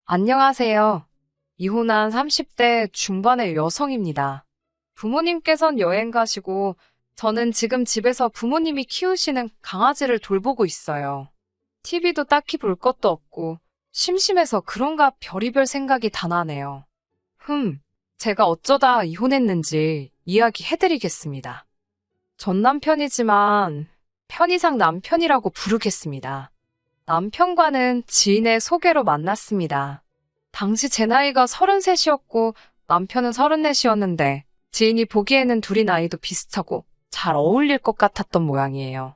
안녕하세요. 이혼한 30대 중반의 여성입니다. 부모님께선 여행 가시고 저는 지금 집에서 부모님이 키우시는 강아지를 돌보고 있어요. TV도 딱히 볼 것도 없고 심심해서 그런가 별의별 생각이 다 나네요. 제가 어쩌다 이혼했는지 이야기해드리겠습니다. 전 남편이지만 편의상 남편이라고 부르겠습니다. 남편과는 지인의 소개로 만났습니다. 당시 제 나이가 33이었고 남편은 34이었는데 지인이 보기에는 둘이 나이도 비슷하고 잘 어울릴 것 같았던 모양이에요.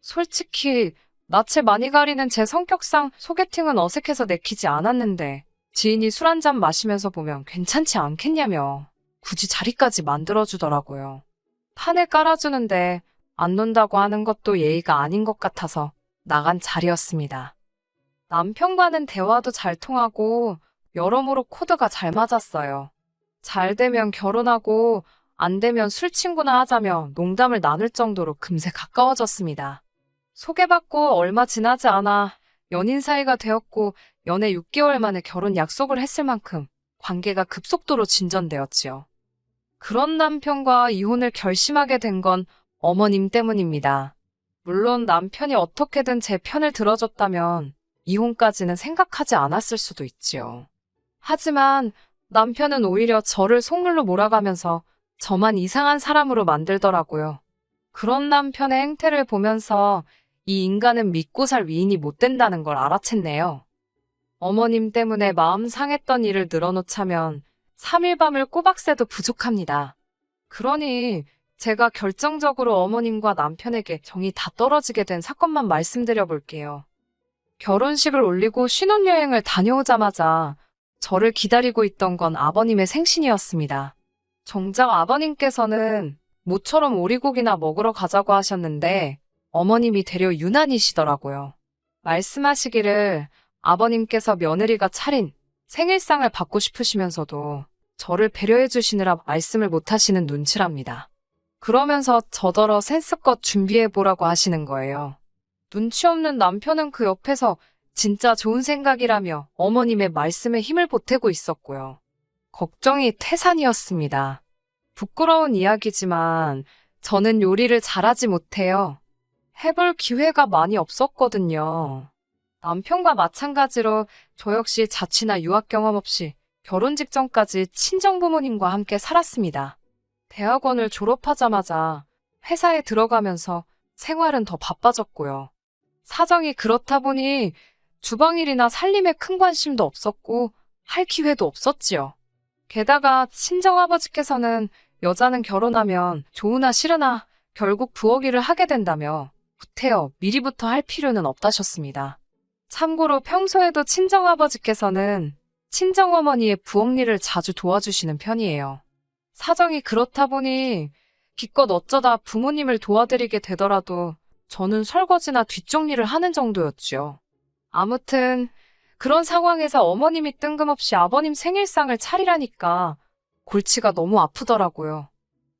솔직히 낯을 많이 가리는 제 성격상 소개팅은 어색해서 내키지 않았는데 지인이 술 한잔 마시면서 보면 괜찮지 않겠냐며 굳이 자리까지 만들어주더라고요. 판을 깔아주는데 안 논다고 하는 것도 예의가 아닌 것 같아서 나간 자리였습니다. 남편과는 대화도 잘 통하고 여러모로 코드가 잘 맞았어요. 잘 되면 결혼하고 안 되면 술 친구나 하자며 농담을 나눌 정도로 금세 가까워졌습니다. 소개받고 얼마 지나지 않아 연인 사이가 되었고 연애 6개월 만에 결혼 약속을 했을 만큼 관계가 급속도로 진전되었지요. 그런 남편과 이혼을 결심하게 된 건 어머님 때문입니다. 물론 남편이 어떻게든 제 편을 들어줬다면 이혼까지는 생각하지 않았을 수도 있지요. 하지만 남편은 오히려 저를 속물로 몰아가면서 저만 이상한 사람으로 만들더라고요. 그런 남편의 행태를 보면서 이 인간은 믿고 살 위인이 못 된다는 걸 알아챘네요. 어머님 때문에 마음 상했던 일을 늘어놓자면 3일 밤을 꼬박 새도 부족합니다. 그러니 제가 결정적으로 어머님과 남편에게 정이 다 떨어지게 된 사건만 말씀드려 볼게요. 결혼식을 올리고 신혼여행을 다녀오자마자 저를 기다리고 있던 건 아버님의 생신이었습니다. 정작 아버님께서는 모처럼 오리고기나 먹으러 가자고 하셨는데 어머님이 되려 유난이시더라고요. 말씀하시기를 아버님께서 며느리가 차린 생일상을 받고 싶으시면서도 저를 배려해 주시느라 말씀을 못 하시는 눈치랍니다. 그러면서 저더러 센스껏 준비해보라고 하시는 거예요. 눈치 없는 남편은 그 옆에서 진짜 좋은 생각이라며 어머님의 말씀에 힘을 보태고 있었고요. 걱정이 태산이었습니다. 부끄러운 이야기지만 저는 요리를 잘하지 못해요. 해볼 기회가 많이 없었거든요. 남편과 마찬가지로 저 역시 자취나 유학 경험 없이 결혼 직전까지 친정부모님과 함께 살았습니다. 대학원을 졸업하자마자 회사에 들어가면서 생활은 더 바빠졌고요. 사정이 그렇다 보니 주방일이나 살림에 큰 관심도 없었고 할 기회도 없었지요. 게다가 친정아버지께서는 여자는 결혼하면 좋으나 싫으나 결국 부엌 일을 하게 된다며 구태여 미리부터 할 필요는 없다셨습니다. 참고로 평소에도 친정아버지께서는 친정어머니의 부엌 일을 자주 도와주시는 편이에요. 사정이 그렇다 보니 기껏 어쩌다 부모님을 도와드리게 되더라도 저는 설거지나 뒷정리를 하는 정도였지요. 아무튼 그런 상황에서 어머님이 뜬금없이 아버님 생일상을 차리라니까 골치가 너무 아프더라고요.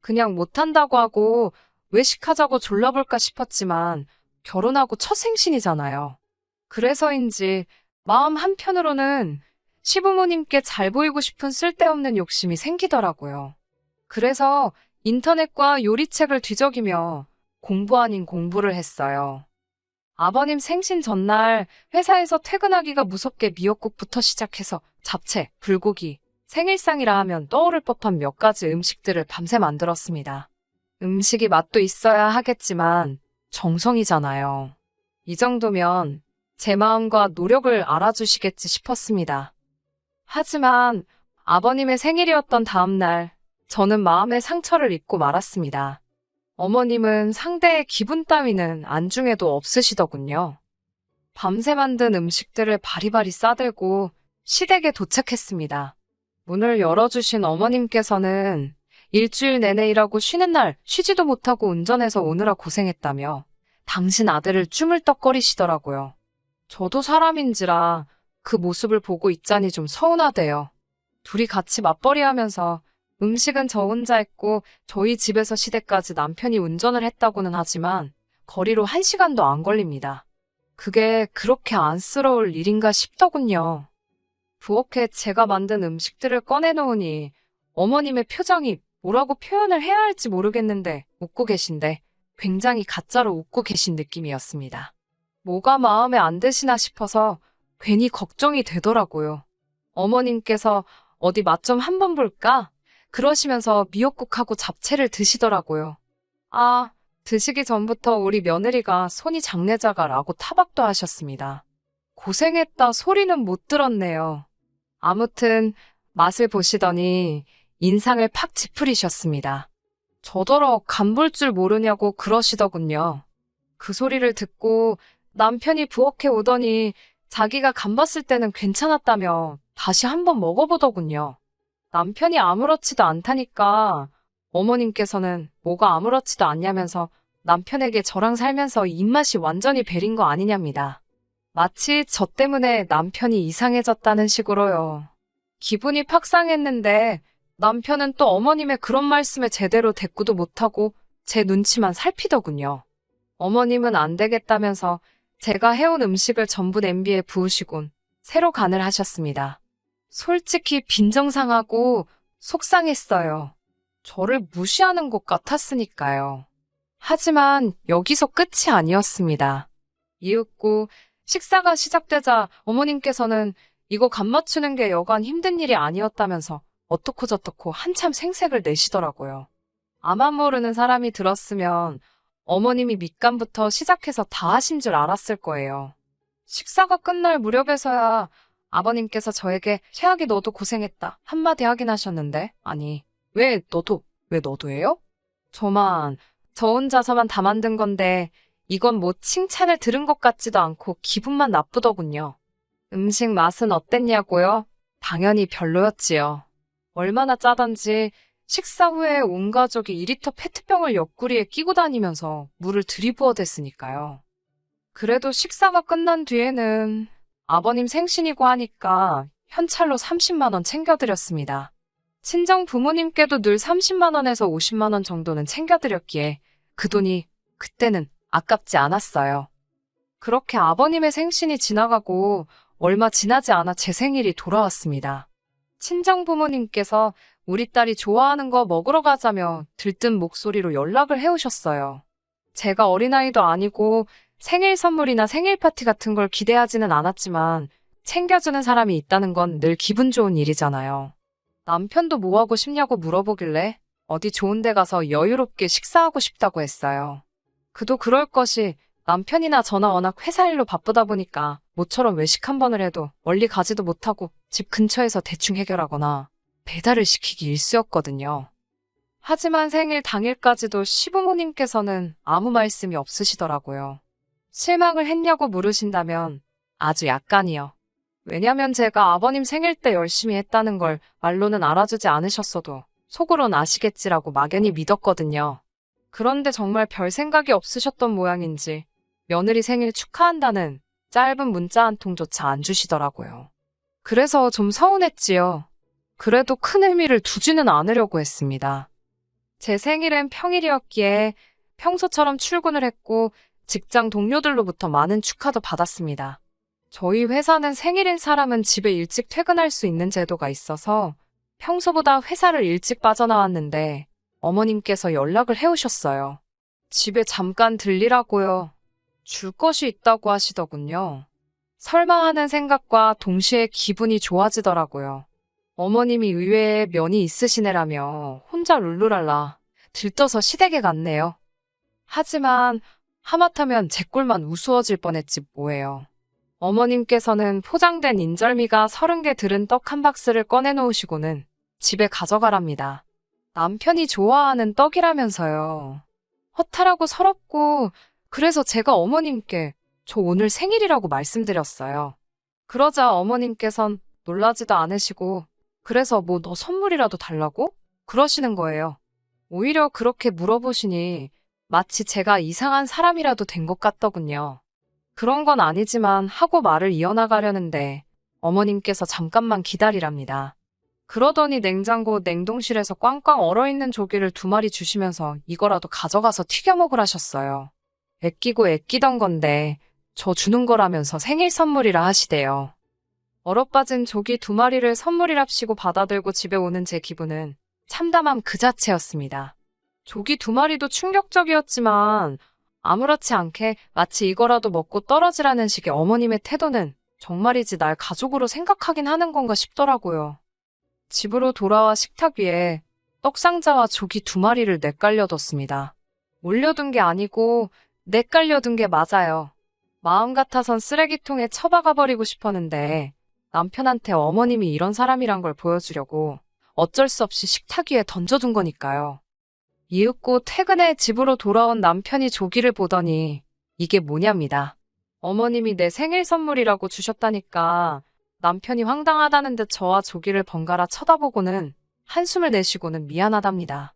그냥 못한다고 하고 외식하자고 졸라볼까 싶었지만 결혼하고 첫 생신이잖아요. 그래서인지 마음 한편으로는 시부모님께 잘 보이고 싶은 쓸데없는 욕심이 생기더라고요. 그래서 인터넷과 요리책을 뒤적이며 공부 아닌 공부를 했어요. 아버님 생신 전날 회사에서 퇴근하기가 무섭게 미역국부터 시작해서 잡채, 불고기, 생일상이라 하면 떠오를 법한 몇 가지 음식들을 밤새 만들었습니다. 음식이 맛도 있어야 하겠지만 정성이잖아요. 이 정도면 제 마음과 노력을 알아주시겠지 싶었습니다. 하지만 아버님의 생일이었던 다음날 저는 마음의 상처를 입고 말았습니다. 어머님은 상대의 기분 따위는 안중에도 없으시더군요. 밤새 만든 음식들을 바리바리 싸들고 시댁에 도착했습니다. 문을 열어주신 어머님께서는 일주일 내내 일하고 쉬는 날 쉬지도 못하고 운전해서 오느라 고생했다며 당신 아들을 쭈물떡거리시더라고요. 저도 사람인지라 그 모습을 보고 있자니 좀 서운하대요. 둘이 같이 맞벌이하면서 음식은 저 혼자 했고 저희 집에서 시댁까지 남편이 운전을 했다고는 하지만 거리로 1시간도 안 걸립니다. 그게 그렇게 안쓰러울 일인가 싶더군요. 부엌에 제가 만든 음식들을 꺼내놓으니 어머님의 표정이 뭐라고 표현을 해야 할지 모르겠는데 웃고 계신데 굉장히 가짜로 웃고 계신 느낌이었습니다. 뭐가 마음에 안 드시나 싶어서 괜히 걱정이 되더라고요. 어머님께서 어디 맛 좀 한번 볼까? 그러시면서 미역국하고 잡채를 드시더라고요. 아, 드시기 전부터 우리 며느리가 손이 장내자가라고 타박도 하셨습니다. 고생했다 소리는 못 들었네요. 아무튼 맛을 보시더니 인상을 팍 찌푸리셨습니다. 저더러 간 볼 줄 모르냐고 그러시더군요. 그 소리를 듣고 남편이 부엌에 오더니 자기가 간 봤을 때는 괜찮았다며 다시 한번 먹어보더군요. 남편이 아무렇지도 않다니까 어머님께서는 뭐가 아무렇지도 않냐면서 남편에게 저랑 살면서 입맛이 완전히 배린 거 아니냐입니다. 마치 저 때문에 남편이 이상해졌다는 식으로요. 기분이 팍 상했는데 남편은 또 어머님의 그런 말씀에 제대로 대꾸도 못하고 제 눈치만 살피더군요. 어머님은 안 되겠다면서 제가 해온 음식을 전부 냄비에 부으시곤 새로 간을 하셨습니다. 솔직히 빈정상하고 속상했어요. 저를 무시하는 것 같았으니까요. 하지만 여기서 끝이 아니었습니다. 이윽고 식사가 시작되자 어머님께서는 이거 간 맞추는 게 여간 힘든 일이 아니었다면서 어떻고 저떻고 한참 생색을 내시더라고요. 아마 모르는 사람이 들었으면 어머님이 밑간부터 시작해서 다 하신 줄 알았을 거예요. 식사가 끝날 무렵에서야 아버님께서 저에게 최악이 너도 고생했다 한마디 하긴 하셨는데 아니 왜 너도예요? 저 혼자서만 다 만든 건데 이건 뭐 칭찬을 들은 것 같지도 않고 기분만 나쁘더군요. 음식 맛은 어땠냐고요? 당연히 별로였지요. 얼마나 짜던지 식사 후에 온 가족이 2리터 페트병을 옆구리에 끼고 다니면서 물을 들이부어댔으니까요. 그래도 식사가 끝난 뒤에는 아버님 생신이고 하니까 현찰로 30만 원 챙겨드렸습니다. 친정 부모님께도 늘 30만 원에서 50만 원 정도는 챙겨드렸기에 그 돈이 그때는 아깝지 않았어요. 그렇게 아버님의 생신이 지나가고 얼마 지나지 않아 제 생일이 돌아왔습니다. 친정 부모님께서 우리 딸이 좋아하는 거 먹으러 가자며 들뜬 목소리로 연락을 해오셨어요. 제가 어린아이도 아니고 생일 선물이나 생일 파티 같은 걸 기대하지는 않았지만 챙겨주는 사람이 있다는 건 늘 기분 좋은 일이잖아요. 남편도 뭐 하고 싶냐고 물어보길래 어디 좋은 데 가서 여유롭게 식사하고 싶다고 했어요. 그도 그럴 것이 남편이나 저나 워낙 회사 일로 바쁘다 보니까 모처럼 외식 한 번을 해도 멀리 가지도 못하고 집 근처에서 대충 해결하거나 배달을 시키기 일쑤였거든요. 하지만 생일 당일까지도 시부모님께서는 아무 말씀이 없으시더라고요. 실망을 했냐고 물으신다면 아주 약간이요. 왜냐면 제가 아버님 생일 때 열심히 했다는 걸 말로는 알아주지 않으셨어도 속으론 아시겠지라고 막연히 믿었거든요. 그런데 정말 별 생각이 없으셨던 모양인지 며느리 생일 축하한다는 짧은 문자 한 통조차 안 주시더라고요. 그래서 좀 서운했지요. 그래도 큰 의미를 두지는 않으려고 했습니다. 제 생일은 평일이었기에 평소처럼 출근을 했고 직장 동료들로부터 많은 축하도 받았습니다. 저희 회사는 생일인 사람은 집에 일찍 퇴근할 수 있는 제도가 있어서 평소보다 회사를 일찍 빠져나왔는데 어머님께서 연락을 해오셨어요. 집에 잠깐 들리라고요. 줄 것이 있다고 하시더군요. 설마 하는 생각과 동시에 기분이 좋아지더라고요. 어머님이 의외에 면이 있으시네라며 혼자 룰루랄라 들떠서 시댁에 갔네요. 하지만 하마터면 제 꼴만 우스워질 뻔했지 뭐예요. 어머님께서는 포장된 인절미가 30개 들은 떡 한 박스를 꺼내놓으시고는 집에 가져가랍니다. 남편이 좋아하는 떡이라면서요. 허탈하고 서럽고 그래서 제가 어머님께 저 오늘 생일이라고 말씀드렸어요. 그러자 어머님께선 놀라지도 않으시고 그래서 뭐 너 선물이라도 달라고? 그러시는 거예요. 오히려 그렇게 물어보시니 마치 제가 이상한 사람이라도 된 것 같더군요. 그런 건 아니지만 하고 말을 이어나가려는데 어머님께서 잠깐만 기다리랍니다. 그러더니 냉장고 냉동실에서 꽝꽝 얼어있는 조개를 2마리 주시면서 이거라도 가져가서 튀겨 먹으라셨어요. 애끼고 애끼던 건데 저 주는 거라면서 생일 선물이라 하시대요. 얼어빠진 조기 2마리를 선물이랍시고 받아들고 집에 오는 제 기분은 참담함 그 자체였습니다. 조기 2마리도 충격적이었지만 아무렇지 않게 마치 이거라도 먹고 떨어지라는 식의 어머님의 태도는 정말이지 날 가족으로 생각하긴 하는 건가 싶더라고요. 집으로 돌아와 식탁 위에 떡상자와 조기 2마리를 내깔려뒀습니다. 올려둔 게 아니고 내깔려둔 게 맞아요. 마음 같아선 쓰레기통에 처박아버리고 싶었는데 남편한테 어머님이 이런 사람이란 걸 보여주려고 어쩔 수 없이 식탁 위에 던져둔 거니까요. 이윽고 퇴근해 집으로 돌아온 남편이 조기를 보더니 이게 뭐냐입니다. 어머님이 내 생일 선물이라고 주셨다니까 남편이 황당하다는 듯 저와 조기를 번갈아 쳐다보고는 한숨을 내쉬고는 미안하답니다.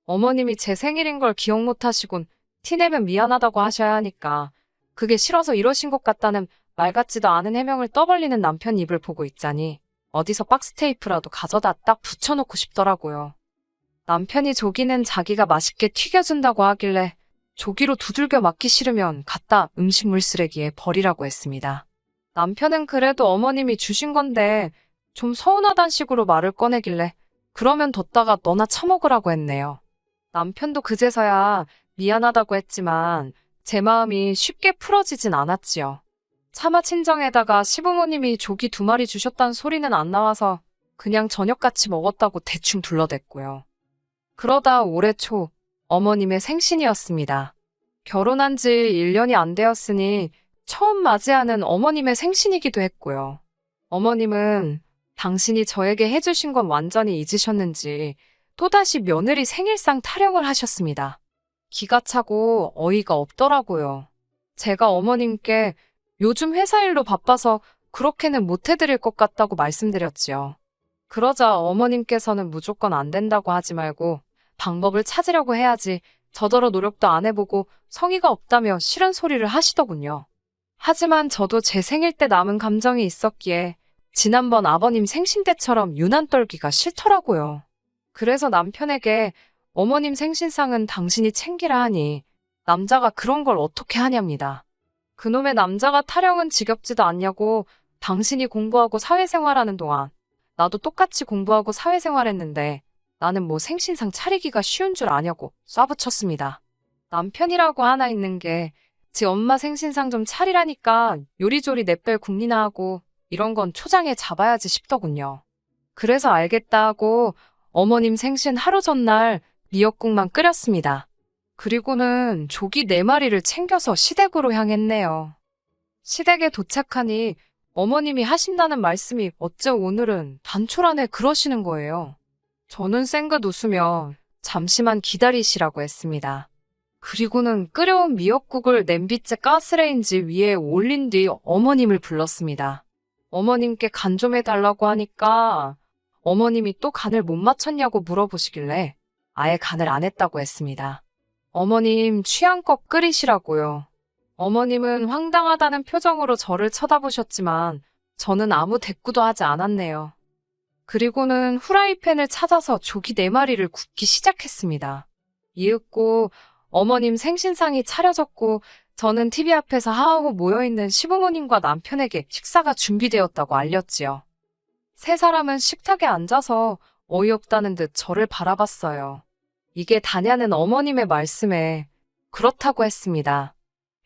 어머님이 제 생일인 걸 기억 못하시곤 티내면 미안하다고 하셔야 하니까 그게 싫어서 이러신 것 같다는 말 같지도 않은 해명을 떠벌리는 남편 입을 보고 있자니 어디서 박스 테이프라도 가져다 딱 붙여놓고 싶더라고요. 남편이 조기는 자기가 맛있게 튀겨준다고 하길래 조기로 두들겨 맞기 싫으면 갖다 음식물 쓰레기에 버리라고 했습니다. 남편은 그래도 어머님이 주신 건데 좀 서운하단 식으로 말을 꺼내길래 그러면 뒀다가 너나 처먹으라고 했네요. 남편도 그제서야 미안하다고 했지만 제 마음이 쉽게 풀어지진 않았지요. 차마 친정에다가 시부모님이 조기 2마리 주셨다는 소리는 안 나와서 그냥 저녁같이 먹었다고 대충 둘러댔고요. 그러다 올해 초 어머님의 생신이었습니다. 결혼한 지 1년이 안 되었으니 처음 맞이하는 어머님의 생신이기도 했고요. 어머님은 당신이 저에게 해주신 건 완전히 잊으셨는지 또다시 며느리 생일상 타령을 하셨습니다. 기가 차고 어이가 없더라고요. 제가 어머님께 요즘 회사 일로 바빠서 그렇게는 못 해드릴 것 같다고 말씀드렸지요. 그러자 어머님께서는 무조건 안 된다고 하지 말고 방법을 찾으려고 해야지 저더러 노력도 안 해보고 성의가 없다며 싫은 소리를 하시더군요. 하지만 저도 제 생일 때 남은 감정이 있었기에 지난번 아버님 생신 때처럼 유난 떨기가 싫더라고요. 그래서 남편에게 어머님 생신상은 당신이 챙기라 하니 남자가 그런 걸 어떻게 하냐입니다. 그놈의 남자가 타령은 지겹지도 않냐고 당신이 공부하고 사회생활하는 동안 나도 똑같이 공부하고 사회생활했는데 나는 뭐 생신상 차리기가 쉬운 줄 아냐고 쏴붙였습니다. 남편이라고 하나 있는 게 지 엄마 생신상 좀 차리라니까 요리조리 내뺄 궁리나 하고 이런 건 초장에 잡아야지 싶더군요. 그래서 알겠다 하고 어머님 생신 하루 전날 미역국만 끓였습니다. 그리고는 조기 4마리를 챙겨서 시댁으로 향했네요. 시댁에 도착하니 어머님이 하신다는 말씀이 어째 오늘은 단촐 안에 그러시는 거예요. 저는 쌩긋 웃으며 잠시만 기다리시라고 했습니다. 그리고는 끓여온 미역국을 냄비째 가스레인지 위에 올린 뒤 어머님을 불렀습니다. 어머님께 간 좀 해달라고 하니까 어머님이 또 간을 못 맞췄냐고 물어보시길래 아예 간을 안 했다고 했습니다. 어머님 취향껏 끓이시라고요. 어머님은 황당하다는 표정으로 저를 쳐다보셨지만 저는 아무 대꾸도 하지 않았네요. 그리고는 후라이팬을 찾아서 조기 4마리를 굽기 시작했습니다. 이윽고 어머님 생신상이 차려졌고 저는 TV 앞에서 하하호 모여있는 시부모님과 남편에게 식사가 준비되었다고 알렸지요. 세 사람은 식탁에 앉아서 어이없다는 듯 저를 바라봤어요. 이게 다냐는 어머님의 말씀에 그렇다고 했습니다.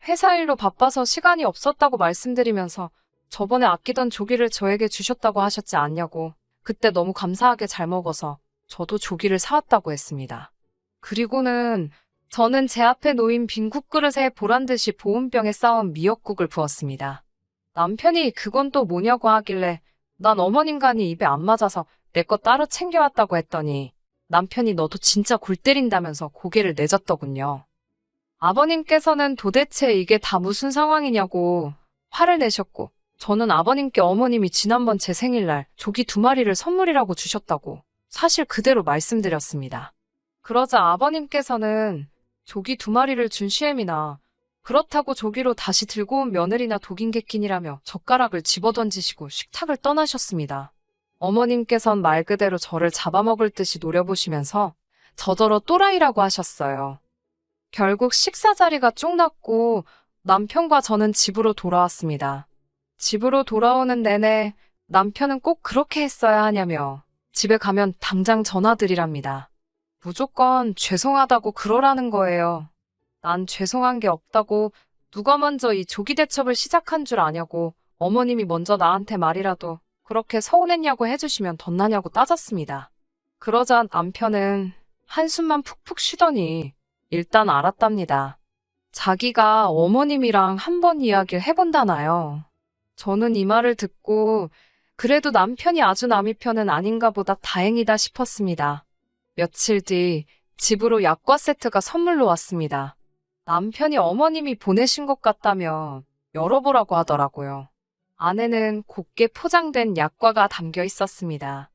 회사 일로 바빠서 시간이 없었다고 말씀드리면서 저번에 아끼던 조기를 저에게 주셨다고 하셨지 않냐고 그때 너무 감사하게 잘 먹어서 저도 조기를 사왔다고 했습니다. 그리고는 저는 제 앞에 놓인 빈 국그릇에 보란듯이 보온병에 쌓은 미역국을 부었습니다. 남편이 그건 또 뭐냐고 하길래 난 어머님 간이 입에 안 맞아서 내 거 따로 챙겨왔다고 했더니 남편이 너도 진짜 골 때린다면서 고개를 내젓더군요. 아버님께서는 도대체 이게 다 무슨 상황이냐고 화를 내셨고 저는 아버님께 어머님이 지난번 제 생일날 조기 2마리를 선물이라고 주셨다고 사실 그대로 말씀드렸습니다. 그러자 아버님께서는 조기 2마리를 준 시엠이나 그렇다고 조기로 다시 들고 온 며느리나 독인 객긴이라며 젓가락을 집어던지시고 식탁을 떠나셨습니다. 어머님께선 말 그대로 저를 잡아먹을 듯이 노려보시면서 저더러 또라이라고 하셨어요. 결국 식사 자리가 쫑났고 남편과 저는 집으로 돌아왔습니다. 집으로 돌아오는 내내 남편은 꼭 그렇게 했어야 하냐며 집에 가면 당장 전화드리랍니다. 무조건 죄송하다고 그러라는 거예요. 난 죄송한 게 없다고, 누가 먼저 이 조기 대첩을 시작한 줄 아냐고, 어머님이 먼저 나한테 말이라도 그렇게 서운했냐고 해주시면 덧나냐고 따졌습니다. 그러자 남편은 한숨만 푹푹 쉬더니 일단 알았답니다. 자기가 어머님이랑 한 번 이야기를 해본다나요. 저는 이 말을 듣고 그래도 남편이 아주 남의 편은 아닌가 보다 다행이다 싶었습니다. 며칠 뒤 집으로 약과 세트가 선물로 왔습니다. 남편이 어머님이 보내신 것 같다며 열어보라고 하더라고요. 안에는 곱게 포장된 약과가 담겨 있었습니다.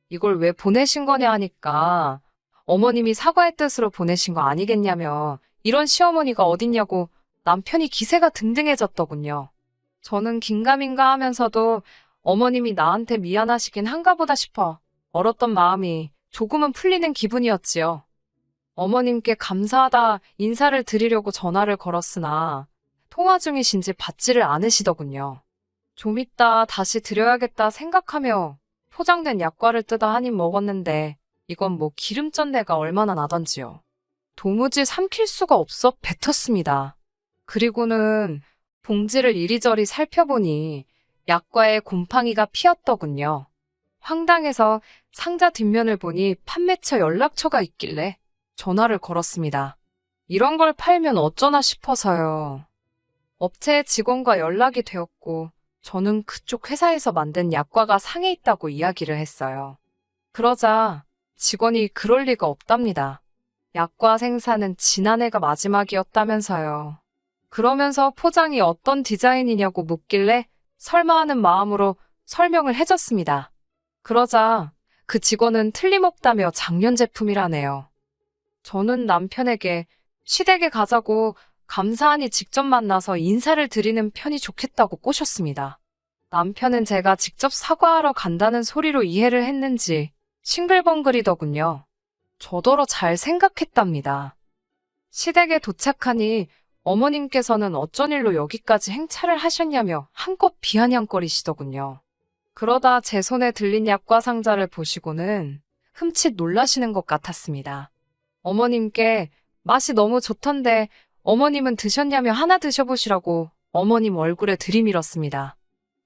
이걸 왜 보내신 거냐 하니까 어머님이 사과의 뜻으로 보내신 거 아니겠냐며, 이런 시어머니가 어딨냐고 남편이 기세가 등등해졌더군요. 저는 긴가민가 하면서도 어머님이 나한테 미안하시긴 한가 보다 싶어 얼었던 마음이 조금은 풀리는 기분이었지요. 어머님께 감사하다 인사를 드리려고 전화를 걸었으나 통화 중이신지 받지를 않으시더군요. 좀 이따 다시 드려야겠다 생각하며 포장된 약과를 뜯어 한 입 먹었는데 이건 뭐 기름전내가 얼마나 나던지요. 도무지 삼킬 수가 없어 뱉었습니다. 그리고는 봉지를 이리저리 살펴보니 약과에 곰팡이가 피었더군요. 황당해서 상자 뒷면을 보니 판매처 연락처가 있길래 전화를 걸었습니다. 이런 걸 팔면 어쩌나 싶어서요. 업체 직원과 연락이 되었고 저는 그쪽 회사에서 만든 약과가 상해 있다고 이야기를 했어요. 그러자 직원이 그럴 리가 없답니다. 약과 생산은 지난해가 마지막이었다면서요. 그러면서 포장이 어떤 디자인이냐고 묻길래 설마 하는 마음으로 설명을 해줬습니다. 그러자 그 직원은 틀림없다며 작년 제품이라네요. 저는 남편에게 시댁에 가자고 감사하니 직접 만나서 인사를 드리는 편이 좋겠다고 꼬셨습니다. 남편은 제가 직접 사과하러 간다는 소리로 이해를 했는지 싱글벙글이더군요. 저더러 잘 생각했답니다. 시댁에 도착하니 어머님께서는 어쩐 일로 여기까지 행차를 하셨냐며 한껏 비아냥거리시더군요. 그러다 제 손에 들린 약과 상자를 보시고는 흠칫 놀라시는 것 같았습니다. 어머님께 맛이 너무 좋던데 어머님은 드셨냐며 하나 드셔보시라고 어머님 얼굴에 들이밀었습니다.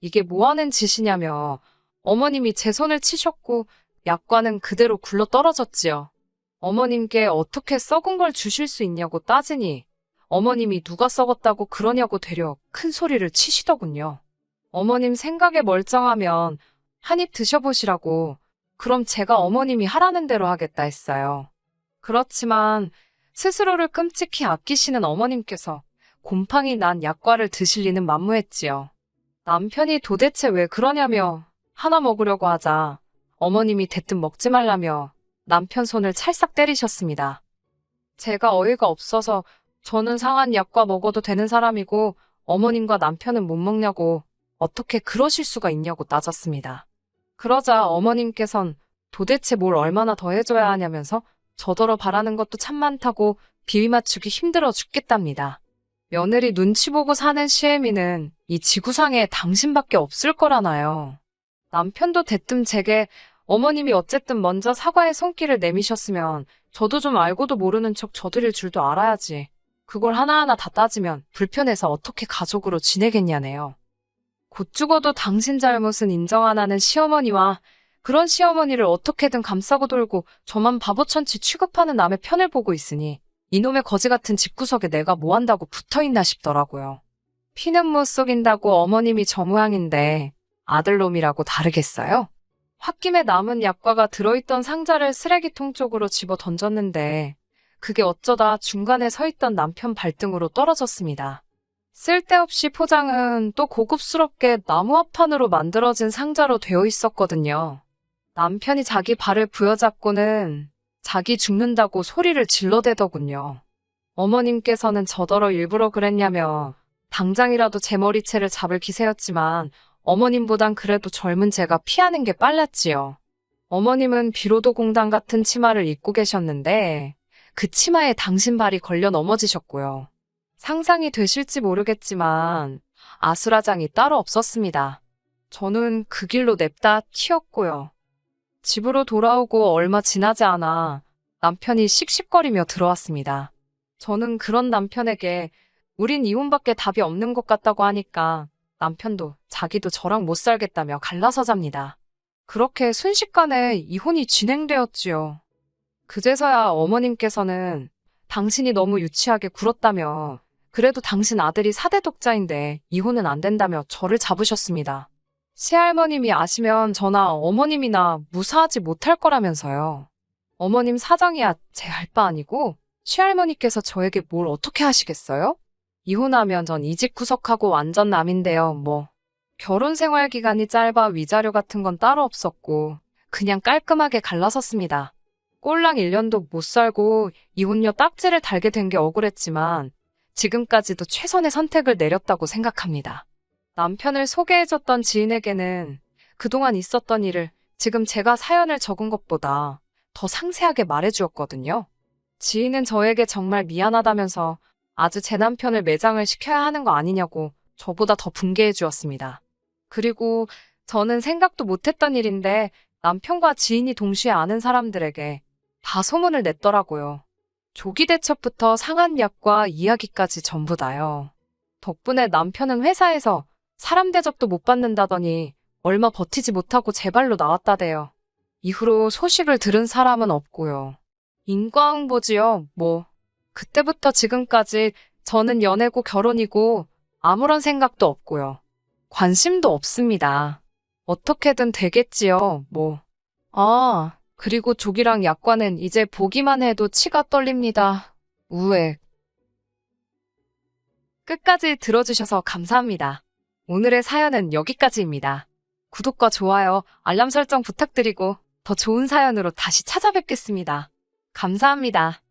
이게 뭐하는 짓이냐며 어머님이 제 손을 치셨고 약과는 그대로 굴러 떨어졌지요. 어머님께 어떻게 썩은 걸 주실 수 있냐고 따지니 어머님이 누가 썩었다고 그러냐고 되려 큰 소리를 치시더군요. 어머님 생각에 멀쩡하면 한 입 드셔보시라고, 그럼 제가 어머님이 하라는 대로 하겠다 했어요. 그렇지만 스스로를 끔찍히 아끼시는 어머님께서 곰팡이 난 약과를 드실 리는 만무했지요. 남편이 도대체 왜 그러냐며 하나 먹으려고 하자 어머님이 대뜸 먹지 말라며 남편 손을 찰싹 때리셨습니다. 제가 어이가 없어서 저는 상한 약과 먹어도 되는 사람이고 어머님과 남편은 못 먹냐고 어떻게 그러실 수가 있냐고 따졌습니다. 그러자 어머님께선 도대체 뭘 얼마나 더 해줘야 하냐면서 저더러 바라는 것도 참 많다고 비위 맞추기 힘들어 죽겠답니다. 며느리 눈치 보고 사는 시애미는 이 지구상에 당신밖에 없을 거라나요. 남편도 대뜸 제게 어머님이 어쨌든 먼저 사과의 손길을 내미셨으면 저도 좀 알고도 모르는 척 저드릴 줄도 알아야지. 그걸 하나하나 다 따지면 불편해서 어떻게 가족으로 지내겠냐네요. 곧 죽어도 당신 잘못은 인정 안 하는 시어머니와 그런 시어머니를 어떻게든 감싸고 돌고 저만 바보천치 취급하는 남의 편을 보고 있으니 이놈의 거지 같은 집구석에 내가 뭐 한다고 붙어있나 싶더라고요. 피는 못 속인다고 어머님이 저 모양인데 아들놈이라고 다르겠어요? 홧김에 남은 약과가 들어있던 상자를 쓰레기통 쪽으로 집어 던졌는데 그게 어쩌다 중간에 서 있던 남편 발등으로 떨어졌습니다. 쓸데없이 포장은 또 고급스럽게 나무 합판으로 만들어진 상자로 되어 있었거든요. 남편이 자기 발을 부여잡고는 자기 죽는다고 소리를 질러대더군요. 어머님께서는 저더러 일부러 그랬냐며 당장이라도 제 머리채를 잡을 기세였지만 어머님보단 그래도 젊은 제가 피하는 게 빨랐지요. 어머님은 비로도 공당 같은 치마를 입고 계셨는데 그 치마에 당신 발이 걸려 넘어지셨고요. 상상이 되실지 모르겠지만 아수라장이 따로 없었습니다. 저는 그 길로 냅다 튀었고요. 집으로 돌아오고 얼마 지나지 않아 남편이 씩씩거리며 들어왔습니다. 저는 그런 남편에게 우린 이혼밖에 답이 없는 것 같다고 하니까 남편도 자기도 저랑 못 살겠다며 갈라서잡니다. 그렇게 순식간에 이혼이 진행되었지요. 그제서야 어머님께서는 당신이 너무 유치하게 굴었다며 그래도 당신 아들이 4대 독자인데 이혼은 안 된다며 저를 잡으셨습니다. 시할머님이 아시면 저나 어머님이나 무사하지 못할 거라면서요. 어머님 사정이야 제 할 바 아니고 시할머니께서 저에게 뭘 어떻게 하시겠어요? 이혼하면 전 이직 구석하고 완전 남인데요, 뭐. 결혼 생활 기간이 짧아 위자료 같은 건 따로 없었고 그냥 깔끔하게 갈라섰습니다. 꼴랑 1년도 못 살고 이혼녀 딱지를 달게 된 게 억울했지만 지금까지도 최선의 선택을 내렸다고 생각합니다. 남편을 소개해줬던 지인에게는 그동안 있었던 일을 지금 제가 사연을 적은 것보다 더 상세하게 말해주었거든요. 지인은 저에게 정말 미안하다면서 아주 제 남편을 매장을 시켜야 하는 거 아니냐고 저보다 더 분개해 주었습니다. 그리고 저는 생각도 못했던 일인데 남편과 지인이 동시에 아는 사람들에게 다 소문을 냈더라고요. 조기 대처부터 상한약과 이야기까지 전부 다요. 덕분에 남편은 회사에서 사람 대접도 못 받는다더니 얼마 버티지 못하고 제 발로 나왔다대요. 이후로 소식을 들은 사람은 없고요. 인과응보지요, 뭐. 그때부터 지금까지 저는 연애고 결혼이고 아무런 생각도 없고요. 관심도 없습니다. 어떻게든 되겠지요, 뭐. 아, 그리고 조기랑 약과는 이제 보기만 해도 치가 떨립니다. 우액. 끝까지 들어주셔서 감사합니다. 오늘의 사연은 여기까지입니다. 구독과 좋아요, 알람 설정 부탁드리고 더 좋은 사연으로 다시 찾아뵙겠습니다. 감사합니다.